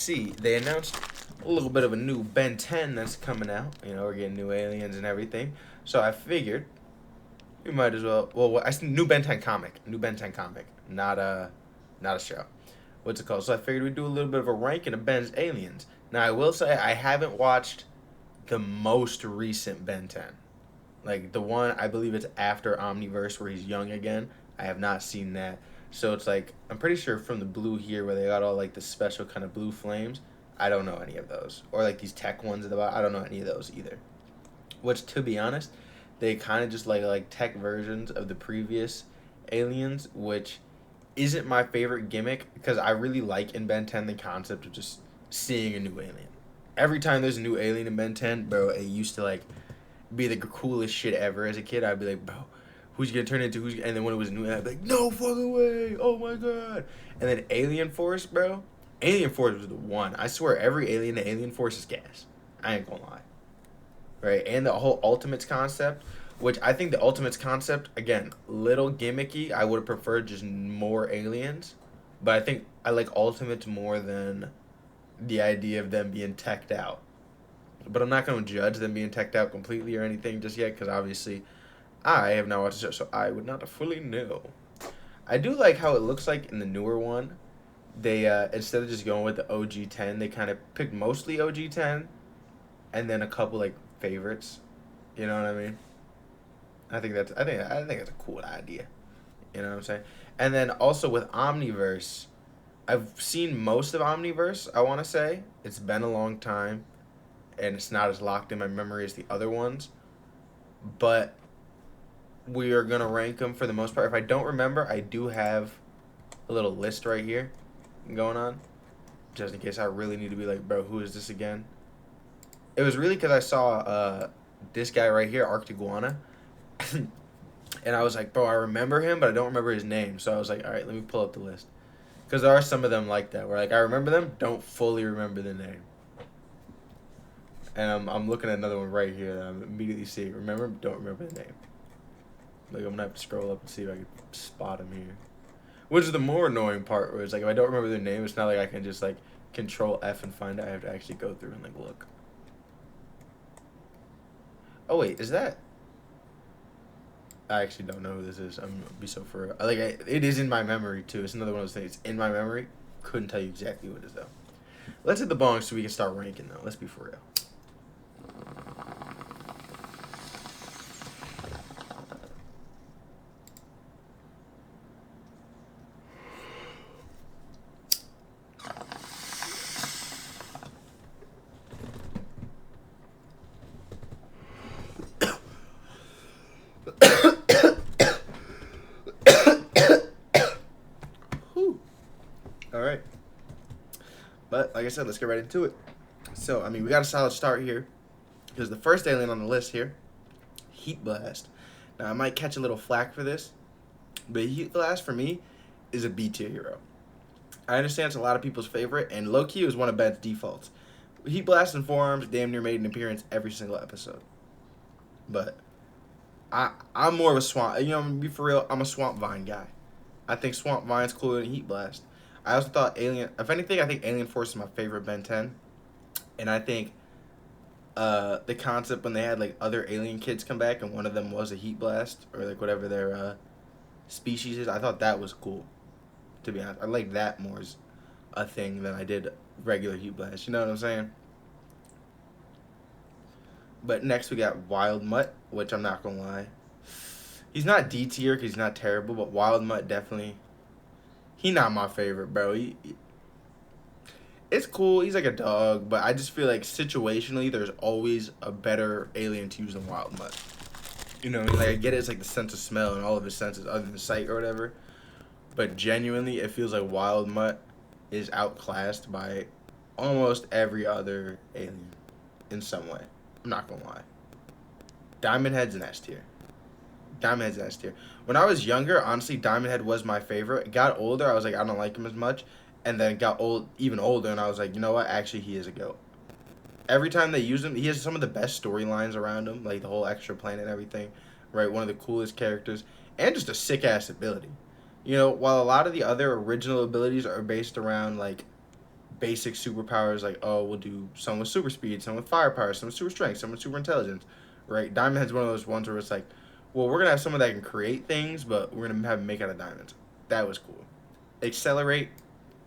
See, they announced a little bit of a new Ben 10 that's coming out. We're getting new aliens and everything. So I figured we might as well. Well, I new Ben 10 comic, new Ben 10 comic, not a show. What's it called? So I figured we'd do a little bit of a ranking of Ben's aliens. Now I will say I haven't watched the most recent Ben 10, like the one I believe it's after Omniverse where he's young again. I have not seen that. So it's like I'm pretty sure from the blue here where they got all like the special kind of blue flames. I don't know any of those. Or like these tech ones at the bottom. I don't know any of those either. Which to be honest, they kind of just like tech versions of the previous aliens, which isn't my favorite gimmick because I really like in Ben 10 the concept of just seeing a new alien. Every time there's a new alien in Ben 10, bro, it used to like be the coolest shit ever as a kid. I'd be like, bro, who's gonna turn into who's? And then when it was new, I'd be like, no fucking way! Oh my god! And then Alien Force, bro. Alien Force was the one. I swear, every alien in Alien Force is gas. I ain't gonna lie, right? And the whole Ultimates concept, which I think the Ultimates concept again, little gimmicky. I would have preferred just more aliens, but I think I like Ultimates more than the idea of them being teched out. But I'm not going to judge them being teched out completely or anything just yet because obviously I have not watched the show, so I would not fully know. I do like how it looks like in the newer one. They instead of just going with the OG 10, they kind of picked mostly OG 10 and then a couple like favorites. You know what I mean? I think that's a cool idea. You know what I'm saying? And then also with Omniverse, I've seen most of Omniverse. I want to say it's been a long time, and it's not as locked in my memory as the other ones. But we are gonna rank them for the most part. If I don't remember, I do have a little list right here going on, just in case I really need to be like, bro, who is this again? It was really because I saw this guy right here, Arctiguana, and I was like, bro, I remember him, but I don't remember his name. So I was like, all right, let me pull up the list because there are some of them like that where like I remember them, don't fully remember the name. And I'm looking at another one right here that I'm immediately seeing. Remember, don't remember the name. Like I'm gonna have to scroll up and see if I can spot him here. Which is the more annoying part, where it's like if I don't remember their name, it's not like I can just like control F and find it. I have to actually go through and like look. Oh wait, is that? I actually don't know who this is. I'm gonna be so for real. It is in my memory too. It's another one of those things in my memory. Couldn't tell you exactly what it is though. Let's hit the bongs so we can start ranking though. Let's be for real. Whew. All right. But like I said, let's get right into it. So I mean, we got a solid start here because the first alien on the list here, Heat Blast. Now I might catch a little flack for this, but Heat Blast for me is a B tier hero. I understand it's a lot of people's favorite, and low key is one of Ben's defaults. Heat Blast and Forearms damn near made an appearance every single episode. But I'm more of a swamp. I'm gonna be for real. I'm a Swamp Vine guy. I think Swamp Vine's cooler than Heat Blast. I also thought Alien. If anything, I think Alien Force is my favorite Ben 10, and I think the concept when they had like other alien kids come back and one of them was a Heat Blast or like whatever their species is. I thought that was cool. To be honest, I like that more as a thing than I did regular Heat Blast. You know what I'm saying? But next we got Wild Mutt, which I'm not gonna lie, he's not D tier because he's not terrible, but Wild Mutt definitely. He not my favorite, bro. It's cool. He's like a dog, but I just feel like situationally, there's always a better alien to use than Wild Mutt. Like I get it, it's like the sense of smell and all of his senses other than sight or whatever. But genuinely, it feels like Wild Mutt is outclassed by almost every other alien in some way. I'm not gonna lie. Diamond Head's an S tier. Diamond Head's an S tier. When I was younger, honestly, Diamond Head was my favorite. It got older, I was like, I don't like him as much. And then it got even older, and I was like, you know what? Actually, he is a GOAT. Every time they use him, he has some of the best storylines around him, like the whole extra planet and everything. Right? One of the coolest characters. And just a sick-ass ability. While a lot of the other original abilities are based around, like, basic superpowers like, oh, we'll do some with super speed, some with firepower, some with super strength, some with super intelligence, right? Diamond Head's one of those ones where it's like, well, we're gonna have someone that can create things, but we're gonna have them make out of diamonds. That was cool. Accelerate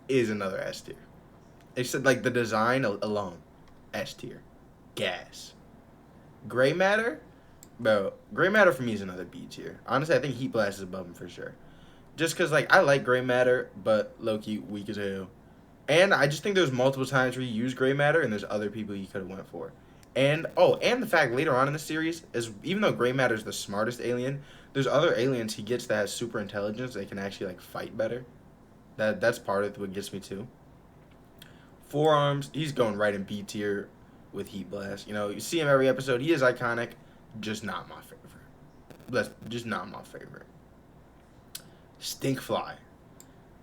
is another S tier. Except like the design alone, S tier. Gas. Gray matter, bro. Gray matter for me is another B tier. Honestly, I think Heat Blast is above him for sure. Just cause like I like gray matter, but low-key weak as hell. And I just think there's multiple times where he used gray matter, and there's other people he could have went for. And and the fact later on in the series is even though gray matter is the smartest alien, there's other aliens he gets that has super intelligence. They can actually like fight better. That's part of what gets me too. Forearms, he's going right in B tier with Heat Blast. You know, you see him every episode. He is iconic, just not my favorite. That's just not my favorite. Stinkfly.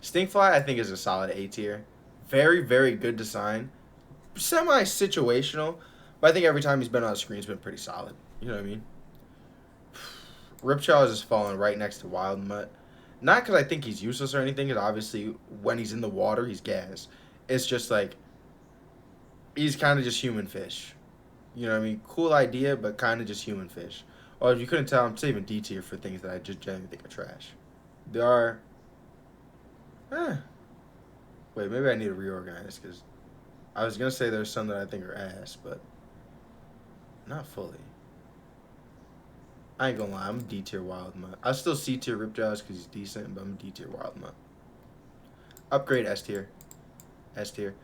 Stinkfly, I think, is a solid A tier. Very, very good design. Semi-situational, but I think every time he's been on screen, he's been pretty solid. You know what I mean? Ripjaw is just falling right next to Wild Mutt. Not because I think he's useless or anything, because obviously when he's in the water, he's gas. It's just like, he's kind of just human fish. You know what I mean? Cool idea, but kind of just human fish. Or if you couldn't tell, I'm saving D tier for things that I just genuinely think are trash. There are... Wait, maybe I need to reorganize, because I was going to say there's some that I think are ass, but not fully. I ain't gonna lie, I'm D tier Wild Mutt. I still C tier Ripjaws because he's decent, but I'm D tier Wild Mutt. Upgrade S tier. S tier.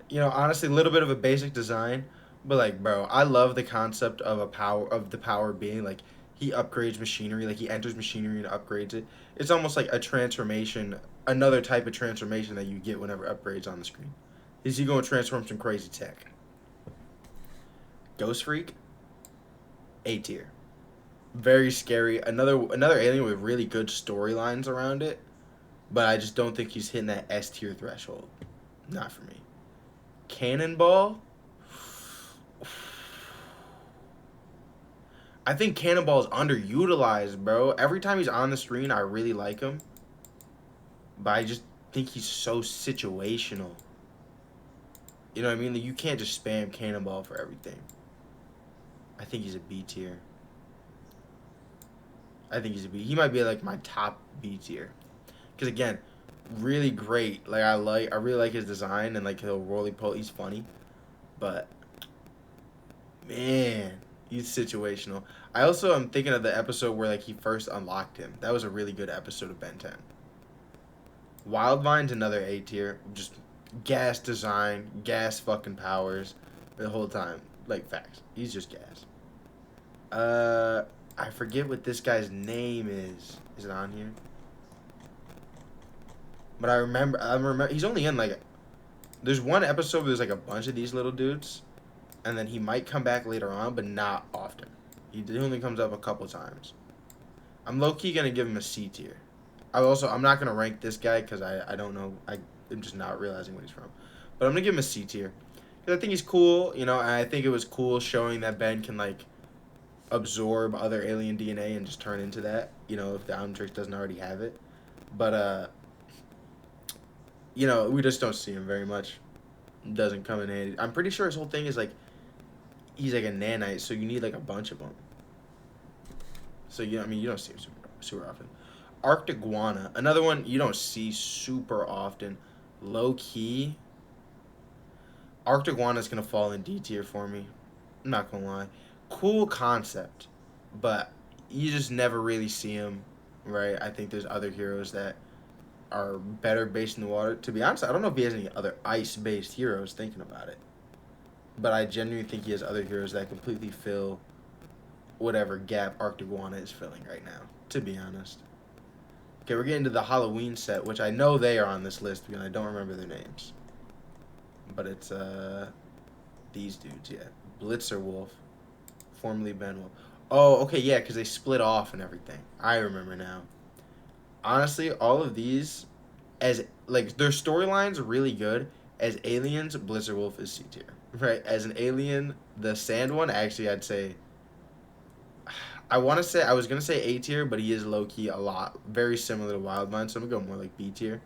You know, honestly, a little bit of a basic design, but like, bro, I love the concept of the power being like he upgrades machinery, like he enters machinery and upgrades it. It's almost like a transformation, another type of transformation that you get whenever upgrades on the screen. Is he gonna transform some crazy tech? Ghost Freak, A tier. Very scary. Another alien with really good storylines around it, but I just don't think he's hitting that S tier threshold. Not for me. Cannonball. I think Cannonball is underutilized, bro. Every time he's on the screen, I really like him, but I just think he's so situational. You know what I mean? Like, you can't just spam Cannonball for everything. I think he's a B tier. I think he's a B. He might be like my top B tier. Because again, really great. Like I really like his design and like he'll roly poly. He's funny, but man, he's situational. I also am thinking of the episode where like he first unlocked him. That was a really good episode of Ben 10. Wildvine's another A tier. Just gas design, gas fucking powers, the whole time. Like facts. He's just gas. I forget what this guy's name is. Is it on here? But I remember he's only in like there's one episode where there's like a bunch of these little dudes, and then he might come back later on, but not often. He only comes up a couple times. I'm low key gonna give him a C tier. I'm not gonna rank this guy because I don't know. I'm just not realizing what he's from, but I'm gonna give him a C tier because I think he's cool. You know, and I think it was cool showing that Ben can like absorb other alien DNA and just turn into that, you know, if the Omnitrix doesn't already have it. But, you know, we just don't see him very much. Doesn't come in handy. I'm pretty sure his whole thing is, like, he's, like, a nanite, so you need, like, a bunch of them. So, you know, I mean, you don't see him super often. Arctiguana, another one you don't see super often. Low-key, Arctiguana's going to fall in D tier for me. I'm not going to lie. Cool concept, but you just never really see him, right? I think there's other heroes that are better based in the water. To be honest, I don't know if he has any other ice-based heroes thinking about it, but I genuinely think he has other heroes that completely fill whatever gap Arctiguana is filling right now, to be honest. Okay, we're getting to the Halloween set, which I know they are on this list because I don't remember their names. But it's, these dudes, yeah. Blitzer Wolf. Formerly Ben Wolf. Oh, okay, yeah, because they split off and everything. I remember now. Honestly, all of these, as like their storylines are really good. As aliens, Blitzer Wolf is C tier, right? As an alien, the Sand one, actually, I'd say. I was gonna say A tier, but he is low key a lot very similar to Wildvine, so I'm gonna go more like B tier,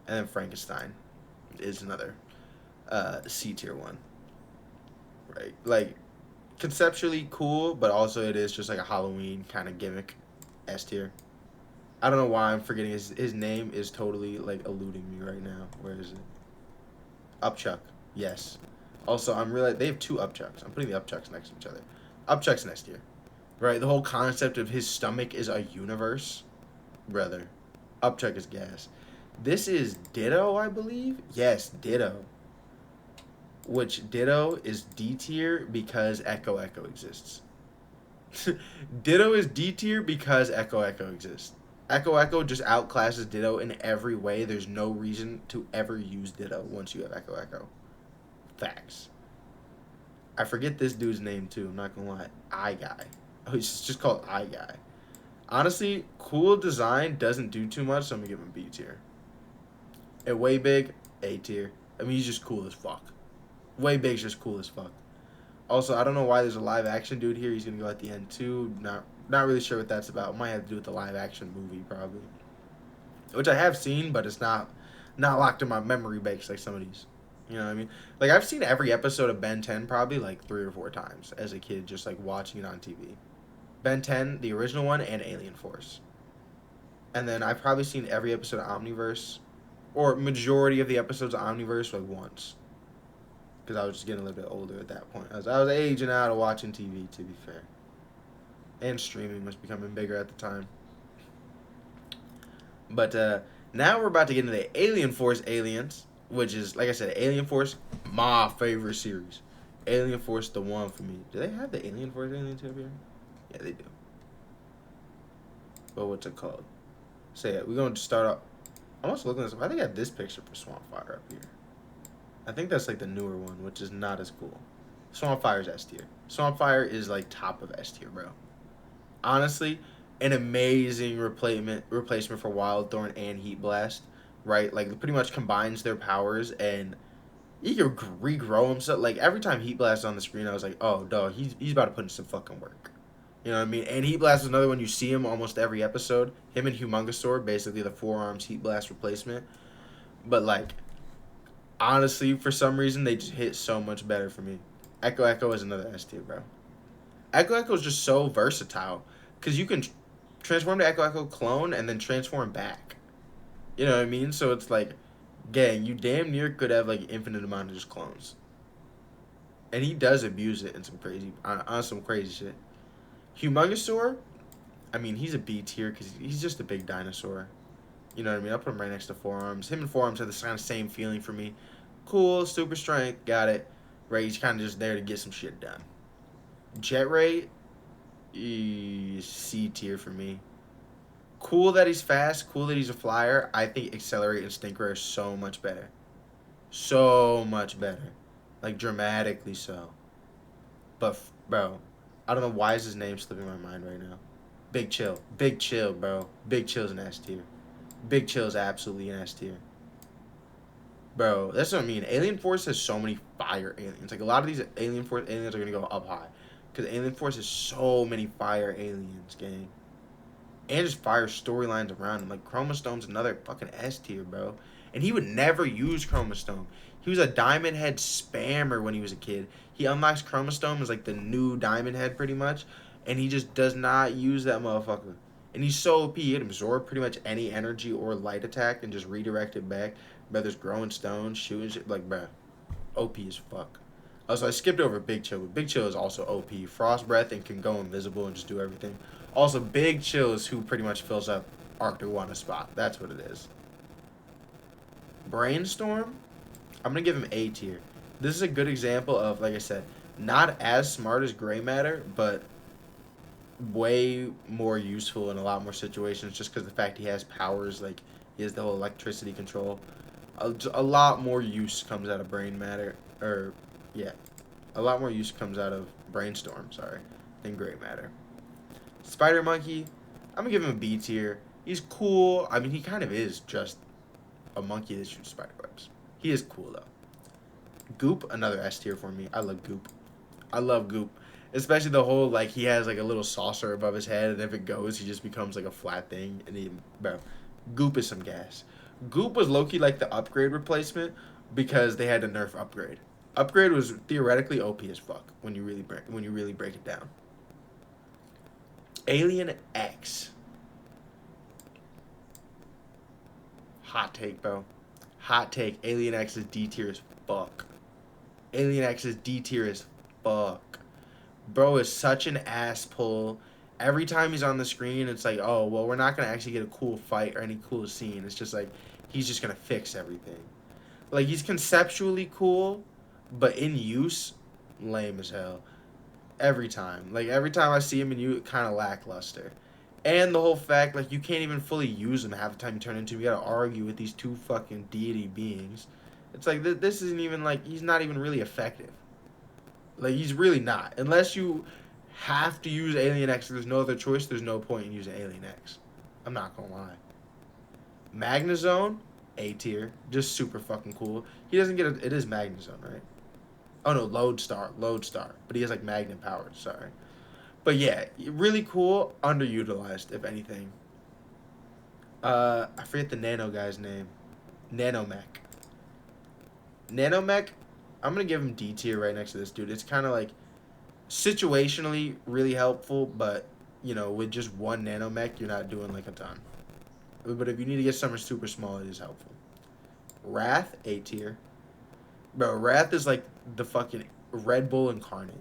and then Frankenstein is another C tier one, right? Like conceptually cool, but also it is just like a Halloween kind of gimmick. S tier. I don't know why I'm forgetting his name is totally like eluding me right now. Where is it? Upchuck. Yes. Also, I'm realizing they have two Upchucks. I'm putting the Upchucks next to each other. Upchuck's next tier. Right? The whole concept of his stomach is a universe. Brother. Upchuck is gas. This is Ditto, I believe? Yes, Ditto. Which Ditto is D tier because Echo Echo exists. Ditto is D tier because Echo Echo exists. Echo Echo just outclasses Ditto in every way. There's no reason to ever use Ditto once you have Echo Echo. Facts. I forget this dude's name too. I'm not gonna lie. Eye Guy. Oh, he's just called Eye Guy. Honestly, cool design doesn't do too much, so I'm gonna give him B tier. And Way Big, A tier. I mean, he's just cool as fuck. Way Big's just cool as fuck. Also, I don't know why there's a live action dude here. He's gonna go at the end too. Not really sure what that's about. Might have to do with the live action movie probably, which I have seen, but it's not locked in my memory banks like some of these. You know what I mean? Like I've seen every episode of Ben 10 probably like 3 or 4 times as a kid, just like watching it on TV. Ben 10, the original one, and Alien Force. And then I've probably seen every episode of Omniverse, or majority of the episodes of Omniverse like once, because I was just getting a little bit older at that point. I was aging out of watching TV, to be fair, and streaming was becoming bigger at the time. But now we're about to get into the Alien Force Aliens, which is, like I said, Alien Force, my favorite series. Alien Force, the one for me. Do they have the Alien Force aliens over here? Yeah, they do. But what's it called? So yeah, we're going to start off. I'm also looking at this. I think I have this picture for Swampfire up here. I think that's like the newer one, which is not as cool. Swampfire's S tier. Swampfire is like top of S tier, bro. Honestly, an amazing replacement for Wildthorn and Heat Blast, right? Like it pretty much combines their powers and he can regrow himself. Like every time Heat Blast is on the screen, I was like, oh dog, he's about to put in some fucking work. You know what I mean? And Heat Blast is another one you see him almost every episode. Him and Humongosaur, basically the forearms Heat Blast replacement. But like honestly, for some reason they just hit so much better for me. Echo Echo is another S tier, bro. Echo Echo is just so versatile because you can transform to Echo Echo clone and then transform back. You know what I mean? So it's like, gang, you damn near could have like infinite amount of just clones, and he does abuse it in some crazy on some crazy shit. Humongosaur, I mean, he's a B tier because he's just a big dinosaur. You know what I mean? I'll put him right next to Forearms. Him and Forearms have the kind of same feeling for me. Cool, super strength, got it. Right, he's kind of just there to get some shit done. Jet Ray, C tier for me. Cool that he's fast. Cool that he's a flyer. I think Accelerate and Stinker are so much better. So much better. Like, dramatically so. But, bro, I don't know why is his name slipping my mind right now. Big Chill. Big Chill, bro. Big Chill's an S tier. Big Chill's absolutely an S tier. Bro, that's what I mean. Alien Force has so many fire aliens. Like, a lot of these Alien Force aliens are going to go up high. Because Alien Force has so many fire aliens, gang. And just fire storylines around him. Like, Chromastone's another fucking S tier, bro. And he would never use Chromastone. He was a Diamond Head spammer when he was a kid. He unlocks Chromastone as, like, the new Diamond Head, pretty much. And he just does not use that motherfucker. And he's so OP. He can absorb pretty much any energy or light attack and just redirect it back. Brothers growing stones, shooting shit. Like, bruh, OP as fuck. Also, I skipped over Big Chill, but Big Chill is also OP. Frost Breath and can go invisible and just do everything. Also, Big Chill is who pretty much fills up Arctic spot. That's what it is. Brainstorm, I'm going to give him A tier. This is a good example of, like I said, not as smart as Gray Matter, but way more useful in a lot more situations just because the fact he has powers, like he has the whole electricity control. A lot more use comes out of Brain Matter, or yeah, a lot more use comes out of Brainstorm, sorry, than Gray Matter. Spider Monkey, I'm gonna give him a B tier. He's cool. I mean, he kind of is just a monkey that shoots spider webs. He is cool though. Goop, another S tier for me. I love Goop. I love Goop. Especially the whole, like, he has, like, a little saucer above his head, and if it goes, he just becomes, like, a flat thing. And he, bro, Goop is some gas. Goop was low-key, like, the upgrade replacement, because they had to nerf Upgrade. Upgrade was theoretically OP as fuck when you really break it down. Alien X. Hot take, bro. Hot take. Alien X is D tier as fuck. Alien X is D tier as fuck. Bro is such an ass pull. Every time he's on the screen, it's like, oh, well, we're not going to actually get a cool fight or any cool scene. It's just like, he's just going to fix everything. Like, he's conceptually cool, but in use, lame as hell. Every time. Like, every time I see him in use, kind of lackluster. And the whole fact, like, you can't even fully use him half the time you turn into him. You gotta argue with these two fucking deity beings. It's like, this isn't even, like, he's not even really effective. Like, he's really not. Unless you have to use Alien X, there's no other choice, there's no point in using Alien X. I'm not gonna lie. Magnezone, A tier. Just super fucking cool. He doesn't get it is Magnezone, right? Oh no, Lodestar. But he has like magnet powers, sorry. But yeah, really cool, underutilized, if anything. I forget the nano guy's name. Nanomech. Nanomech, I'm gonna give him D tier right next to this dude. It's kind of like situationally really helpful, but you know, with just one nanomech, you're not doing like a ton. But if you need to get something super small, it is helpful. Wrath, A tier. Bro, Wrath is like the fucking Red Bull incarnate.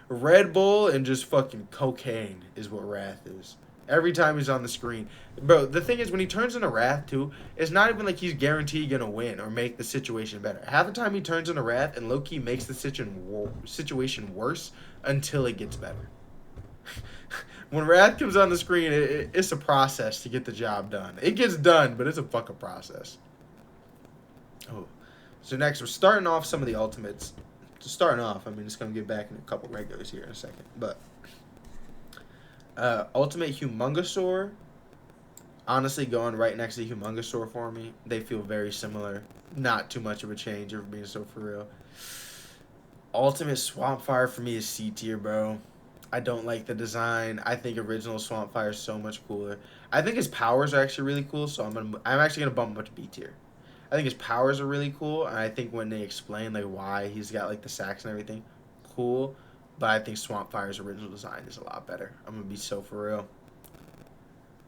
Red Bull and just fucking cocaine is what Wrath is. Every time he's on the screen. Bro, the thing is, when he turns into Wrath, too, it's not even like he's guaranteed gonna win or make the situation better. Half the time he turns into Wrath and low-key makes the situation worse until it gets better. When Wrath comes on the screen, it's a process to get the job done. It gets done, but it's a fucking process. Oh. So next, we're starting off some of the ultimates. Starting off, I mean, it's going to get back in a couple regulars here in a second. But Ultimate Humongousaur, honestly, going right next to Humongousaur for me. They feel very similar. Not too much of a change, if being so for real. Ultimate Swampfire for me is C tier, bro. I don't like the design. I think original Swampfire is so much cooler. I think his powers are actually really cool, so I'm actually gonna bump him up to B tier. I think his powers are really cool, and I think when they explain like why he's got like the sacks and everything, cool. But I think Swampfire's original design is a lot better. I'm gonna be so for real.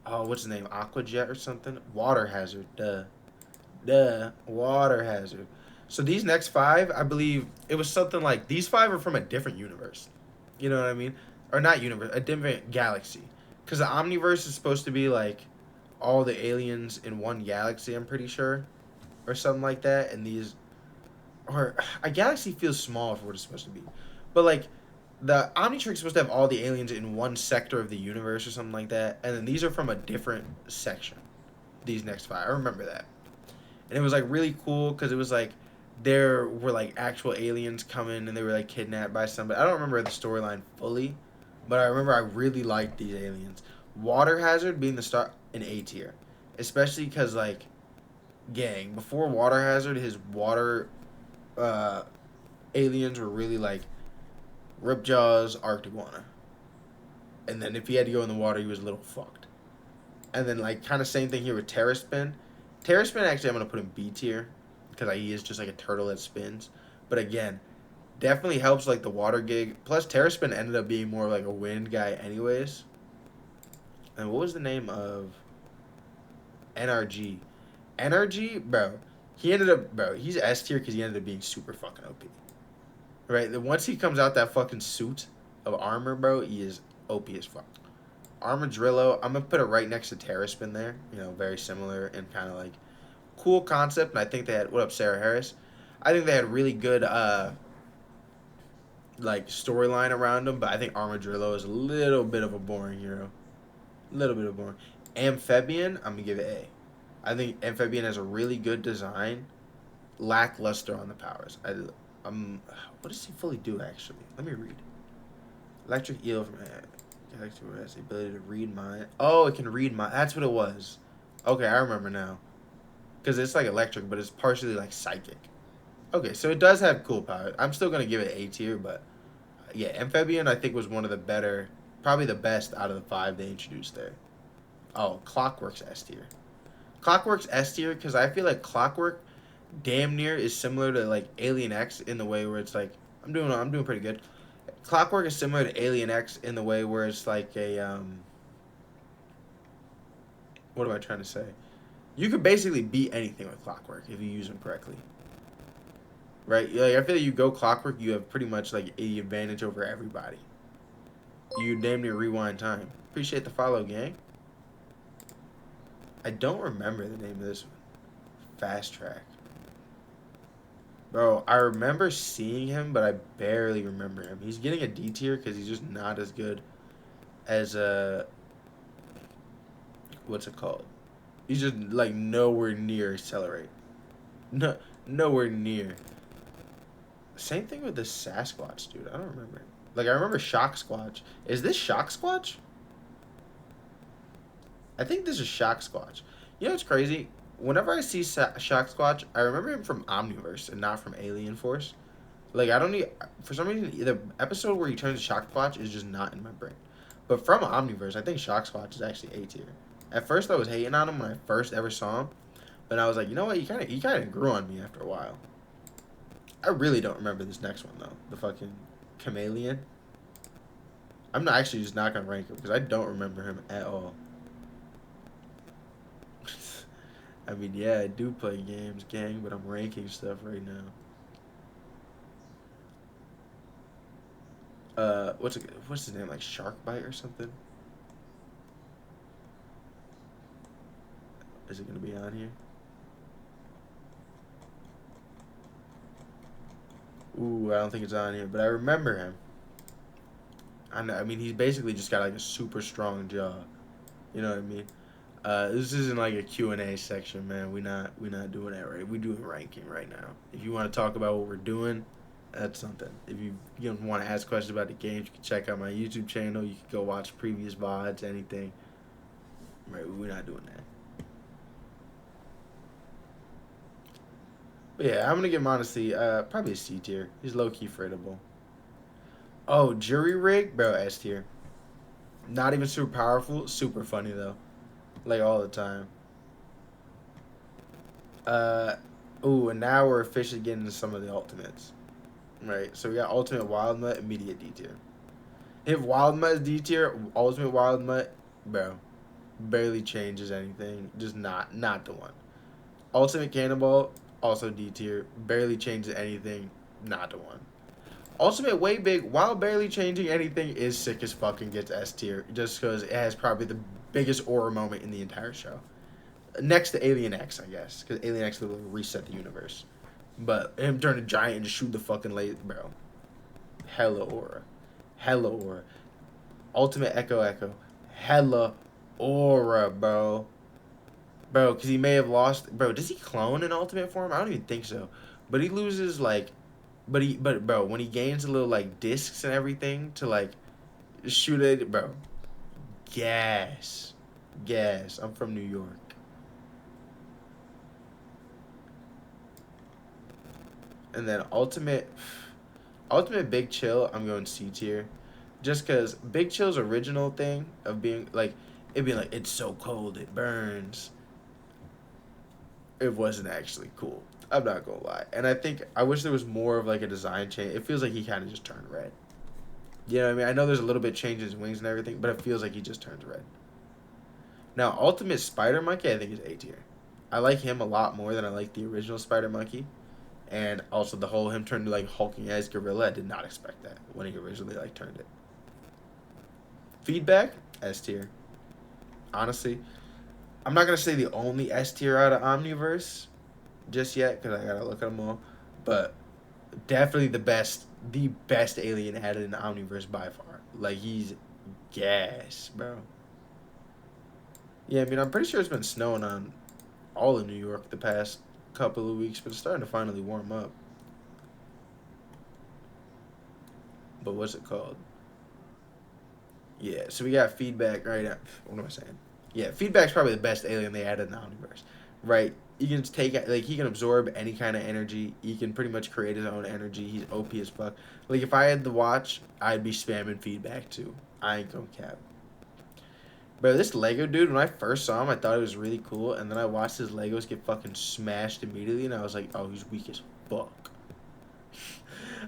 Oh, what's his name? Aqua Jet or something? Water Hazard. Duh. Water Hazard. So these next five, I believe it was something like these five are from a different universe. You know what I mean? Or not universe, a different galaxy. Because the Omniverse is supposed to be like all the aliens in one galaxy, I'm pretty sure. Or something like that. And these. Or a galaxy feels small for what it's supposed to be. But like the Omnitrix is supposed to have all the aliens in one sector of the universe or something like that. And then these are from a different section. These next five. I remember that. And it was like really cool because it was like there were like actual aliens coming and they were like kidnapped by somebody. I don't remember the storyline fully, but I remember I really liked these aliens. Water Hazard being the start in A tier, especially because like, gang, before Water Hazard, his water aliens were really like Ripjaws, Arctiguana, and then if he had to go in the water, he was a little fucked. And then like kind of same thing here with Terraspin. Terraspin actually I'm gonna put in B tier because he is just like a turtle that spins. But again, definitely helps like the water gig. Plus Terraspin ended up being more like a wind guy anyways. And what was the name of NRG? NRG, bro. He's S tier because he ended up being super fucking OP. Right? Then once he comes out that fucking suit of armor, bro, he is OP as fuck. Armadillo, I'm gonna put it right next to Terraspin there. You know, very similar and kind of like cool concept. And I think they had what up, Sarah Harris. I think they had really good like storyline around him, but I think Armadillo is a little bit of a boring hero. A little bit of boring. Amphibian, I'm gonna give it A. I think Amphibian has a really good design. Lackluster on the powers. What does he fully do actually? Let me read. Electric eel from Galaxy has the ability to read mind. Oh, it can read mind. That's what it was. Okay, I remember now. Because it's like electric, but it's partially like psychic. Okay, so it does have cool powers. I'm still gonna give it A tier, but yeah, Amphibian I think was one of the better, probably the best out of the five they introduced there. Oh, Clockwork's S tier. Clockwork's S tier because I feel like Clockwork damn near is similar to like Alien X in the way where it's like I'm doing pretty good. Clockwork is similar to Alien X in the way where it's like a what am I trying to say? You could basically beat anything with Clockwork if you use them correctly. Right? Like I feel like you go Clockwork, you have pretty much like the advantage over everybody. You damn near rewind time. Appreciate the follow, gang. I don't remember the name of this one. Fast Track. Bro, I remember seeing him, but I barely remember him. He's getting a D tier because he's just not as good as what's it called? He's just like nowhere near Accelerate. No, nowhere near. Same thing with the Sasquatch, dude. I don't remember. Like I remember Shock Squatch. Is this Shock Squatch? I think this is Shock Squatch. You know what's crazy? Whenever I see Shock Squatch, I remember him from Omniverse and not from Alien Force. Like I don't need for some reason the episode where he turns to Shock Squatch is just not in my brain. But from Omniverse, I think Shock Squatch is actually A tier. At first, I was hating on him when I first ever saw him, but I was like, you know what? He kind of grew on me after a while. I really don't remember this next one though. The fucking chameleon. I'm not actually just not gonna rank him because I don't remember him at all. I mean, yeah, I do play games, gang, but I'm ranking stuff right now. What's his name? Like Shark Bite or something? Is it gonna be on here? Ooh, I don't think it's on here, but I remember him. I know, I mean, he's basically just got like a super strong jaw. You know what I mean? This isn't like a Q&A section, man. We not doing that right. We doing ranking right now. If you want to talk about what we're doing, that's something. If you want to ask questions about the games, you can check out my YouTube channel. You can go watch previous VODs, anything. Right, we're not doing that. But yeah, I'm gonna give him honestly, probably a C tier. He's low key freightable. Oh, Jury Rig, bro, S tier. Not even super powerful, super funny though, like all the time. Uh, ooh, and now we're officially getting into some of the ultimates. Right, so we got Ultimate Wild Mutt, immediate D tier. If Wild Mutt is D tier, Ultimate Wild Mutt, bro, barely changes anything. Just not the one. Ultimate Cannonball, also D tier, barely changes anything. Not the one. Ultimate Way Big, while barely changing anything, is sick as fucking gets S tier, just because it has probably the biggest aura moment in the entire show. Next to Alien X, I guess, because Alien X literally reset the universe. But him turn a giant and just shoot the fucking laser, bro. Hella aura. Hella aura. Ultimate Echo Echo. Hella aura, bro. Bro, because he may have lost. Bro, does he clone in Ultimate form? I don't even think so. But he loses, like. But bro, when he gains a little, like, discs and everything to, like, shoot it, bro. Gas. Gas. I'm from New York. And then Ultimate Big Chill, I'm going C tier. Just because Big Chill's original thing of being like, it'd be like, it's so cold, it burns. It wasn't actually cool. I'm not gonna lie. And I think, I wish there was more of like a design change. It feels like he kind of just turned red. You know what I mean? I know there's a little bit change in his wings and everything, but it feels like he just turns red. Now, Ultimate Spider Monkey, I think is A tier. I like him a lot more than I like the original Spider Monkey. And also the whole him turning to like hulking as gorilla, I did not expect that when he originally like turned it. Feedback, S tier. Honestly, I'm not gonna say the only S tier out of Omniverse just yet because I gotta look at them all, but definitely the best alien added in Omniverse by far. Like he's gas, bro. Yeah, I mean I'm pretty sure it's been snowing on all of New York the past couple of weeks, but it's starting to finally warm up. But what's it called? Yeah, so we got feedback right now. What am I saying? Yeah, feedback's probably the best alien they added in the Omniverse, right? He can take like he can absorb any kind of energy. He can pretty much create his own energy. He's OP as fuck. Like if I had the watch, I'd be spamming feedback too. I ain't gonna cap. Bro, this Lego dude, when I first saw him, I thought it was really cool, and then I watched his Legos get fucking smashed immediately, and I was like, oh, he's weak as fuck.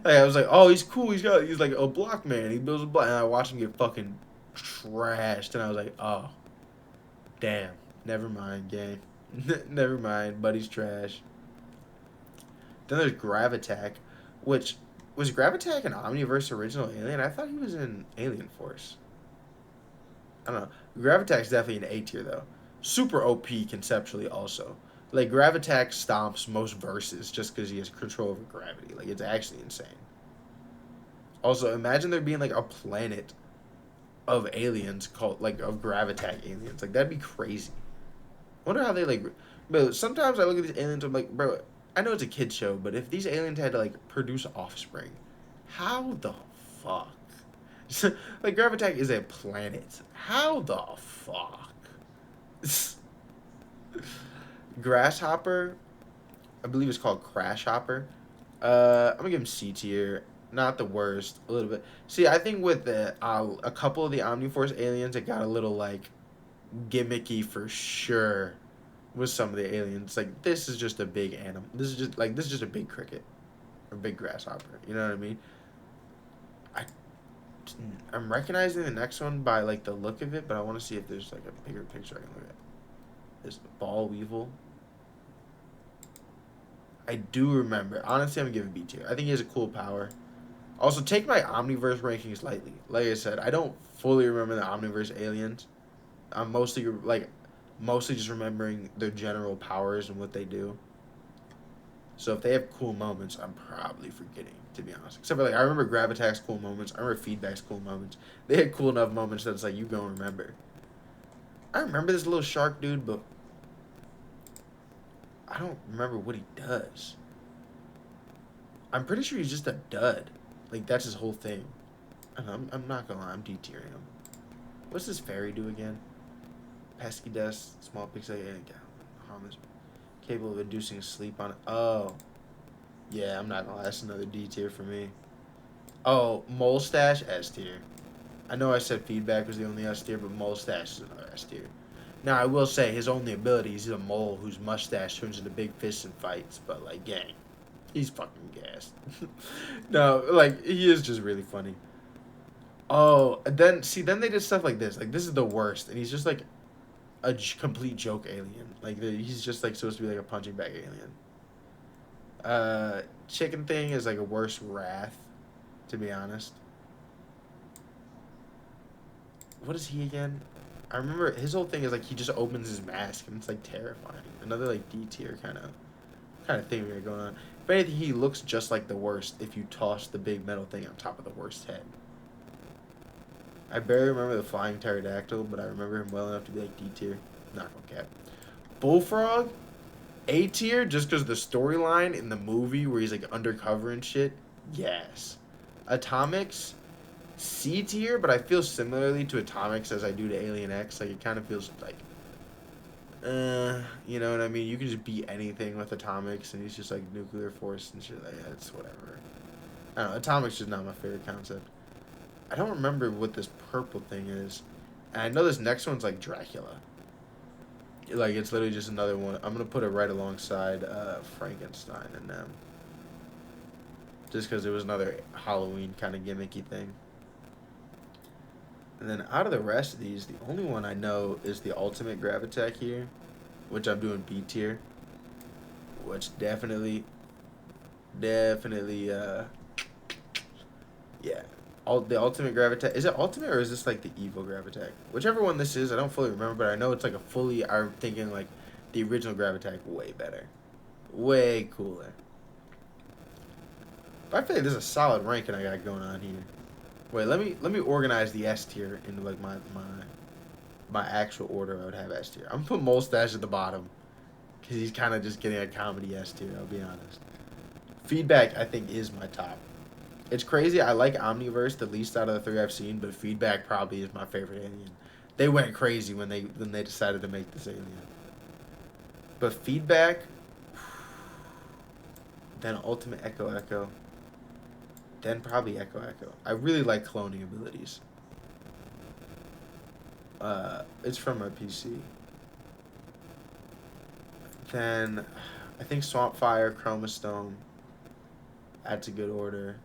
Like, I was like, oh, he's cool. He's like a block man. He builds a block, and I watched him get fucking trashed, and I was like, oh, damn. Never mind, gang. Never mind, buddy's trash. Then there's Gravitack, which was Gravitack an Omniverse original alien? I thought he was in Alien Force. I don't know. Gravitack's definitely an A tier though. Super OP conceptually also. Like Gravitack stomps most verses just because he has control over gravity. Like it's actually insane. Also, imagine there being like a planet of aliens called like of Gravitack aliens. Like that'd be crazy. I wonder how they like. But sometimes I look at these aliens. I'm like, bro, I know it's a kid show, but if these aliens had to like produce offspring, how the fuck? Like Gravitack is a planet. How the fuck? Grasshopper, I believe it's called Crash Hopper. I'm gonna give him C tier. Not the worst, a little bit. See, I think with the a couple of the Omniforce aliens, it got a little like gimmicky for sure. With some of the aliens, like this is just a big animal. This is just a big cricket, or big grasshopper. You know what I mean? I I'm recognizing the next one by like the look of it, but I want to see if there's like a bigger picture I can look at. This ball weevil. I do remember. Honestly, I'm gonna give it B tier. I think he has a cool power. Also, take my Omniverse rankings lightly. Like I said, I don't fully remember the Omniverse aliens. I'm mostly just remembering their general powers and what they do. So if they have cool moments, I'm probably forgetting, to be honest. Except for like I remember Gravitack's cool moments. I remember Feedback's cool moments. They had cool enough moments that it's like you gonna remember. I remember this little shark dude, but I don't remember what he does. I'm pretty sure he's just a dud. Like that's his whole thing. And I'm not gonna lie, I'm D-tiering him. What's this fairy do again? Pesky dust, small pixel and harmless, capable of inducing sleep on it. Oh, yeah, I'm not gonna lie, that's another D tier for me. Oh, Molestache S tier. I know I said Feedback was the only S tier, but Molestache is another S tier. Now I will say his only ability is he's a mole whose mustache turns into big fists and fights, but like gang, he's fucking gassed. No, like he is just really funny. Oh, then they did stuff like this. Like this is the worst, and he's just like complete joke alien. Like he's just like supposed to be like a punching bag alien. Chicken thing is like a worse wrath, to be honest. What is he again? I remember his whole thing is like he just opens his mask and it's like terrifying. Another like D tier kind of thing we got going on. If anything, he looks just like the worst if you toss the big metal thing on top of the worst head. I barely remember the flying pterodactyl, but I remember him well enough to be like D tier. Not gonna cap. Bullfrog, A tier, just because the storyline in the movie where he's like undercover and shit. Yes. Atomics, C tier, but I feel similarly to Atomics as I do to Alien X. Like it kind of feels like, you know what I mean? You can just beat anything with Atomics, and he's just like nuclear force and shit. Like it's whatever. I don't know. Atomics is not my favorite concept. I don't remember what this purple thing is. And I know this next one's like Dracula. Like it's literally just another one. I'm gonna put it right alongside Frankenstein and them. Just because it was another Halloween kind of gimmicky thing. And then out of the rest of these, the only one I know is the Ultimate Gravitack here, which I'm doing B tier. Which definitely, yeah. The Ultimate Gravitack. Is it Ultimate or is this like the Evil Gravitack? Whichever one this is, I don't fully remember, but I know it's like a fully. I'm thinking like the original Gravitack way better, way cooler. But I feel like there's a solid ranking I got going on here. Wait, let me organize the S tier into like my actual order. I would have S tier. I'm gonna put Molestache at the bottom because he's kind of just getting a comedy S tier. I'll be honest. Feedback I think is my top. It's crazy. I like Omniverse the least out of the three I've seen, but Feedback probably is my favorite alien. They went crazy when they decided to make this alien. But Feedback, then Ultimate Echo Echo, then probably Echo Echo. I really like cloning abilities. It's from my PC. Then I think Swamp Fire, Chroma Stone. That's a good order.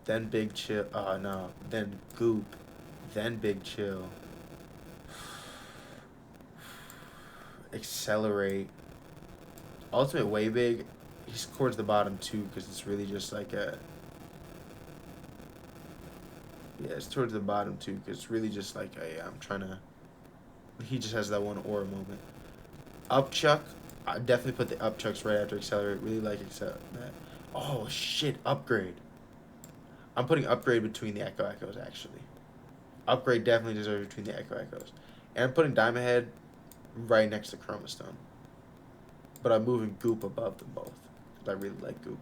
Then Big Chill. No. Then Goop. Then Big Chill. Accelerate. Ultimate Way Big. He's towards the bottom too because it's really just like a. Yeah, it's towards the bottom too because it's really just like a. I'm trying to. He just has that one aura moment. Upchuck. I definitely put the Upchucks right after Accelerate. Really like that. Oh shit! Upgrade. I'm putting Upgrade between the Echo Echoes actually. Upgrade definitely deserves between the Echo Echoes. And I'm putting Diamond Head right next to Chroma Stone. But I'm moving Goop above them both. Because I really like Goop.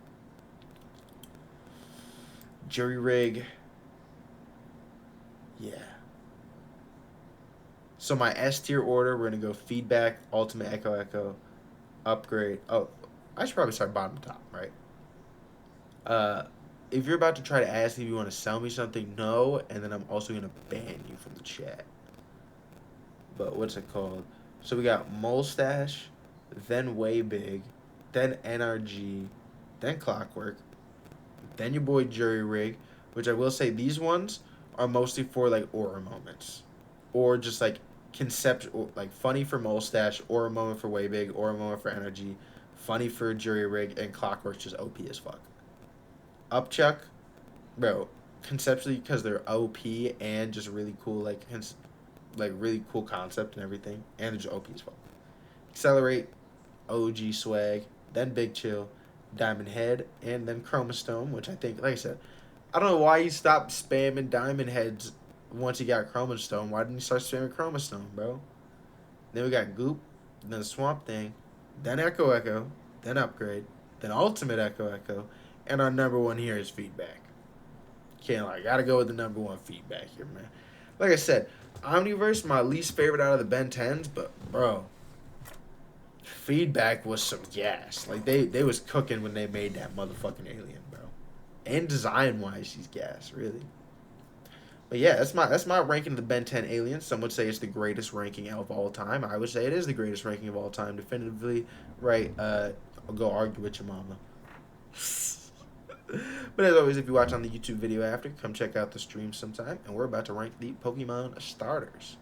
Jury Rig. Yeah. So my S tier order, we're going to go Feedback, Ultimate Echo Echo, Upgrade. Oh, I should probably start bottom to top, right? Uh, if you're about to try to ask me if you want to sell me something, no. And then I'm also going to ban you from the chat. But what's it called? So we got Molestache, then Way Big, then NRG, then Clockwork, then your boy Jury Rig, which I will say these ones are mostly for like aura moments, or just like conceptual, like funny for Molestache, aura moment for Way Big, aura moment for Energy, funny for Jury Rig, and Clockwork's just OP as fuck. Upchuck, bro, conceptually because they're OP and just really cool, like really cool concept and everything, and they're just OP as fuck. Accelerate, OG swag, then Big Chill, Diamond Head, and then Chroma Stone, which I think, like I said, I don't know why he stopped spamming Diamond Heads once he got Chroma Stone. Why didn't he start spamming Chroma Stone, bro? Then we got Goop, then Swamp Thing, then Echo Echo, then Upgrade, then Ultimate Echo Echo, and our number one here is Feedback. Can't lie, gotta go with the number one Feedback here, man. Like I said, Omniverse, my least favorite out of the Ben 10s, but bro, Feedback was some gas. Like they was cooking when they made that motherfucking alien, bro. And design wise, she's gas, really. But yeah, that's my ranking of the Ben 10 aliens. Some would say it's the greatest ranking of all time. I would say it is the greatest ranking of all time, definitively. Right? I'll go argue with your mama. But as always, if you watch on the YouTube video after, come check out the stream sometime. And we're about to rank the Pokemon starters.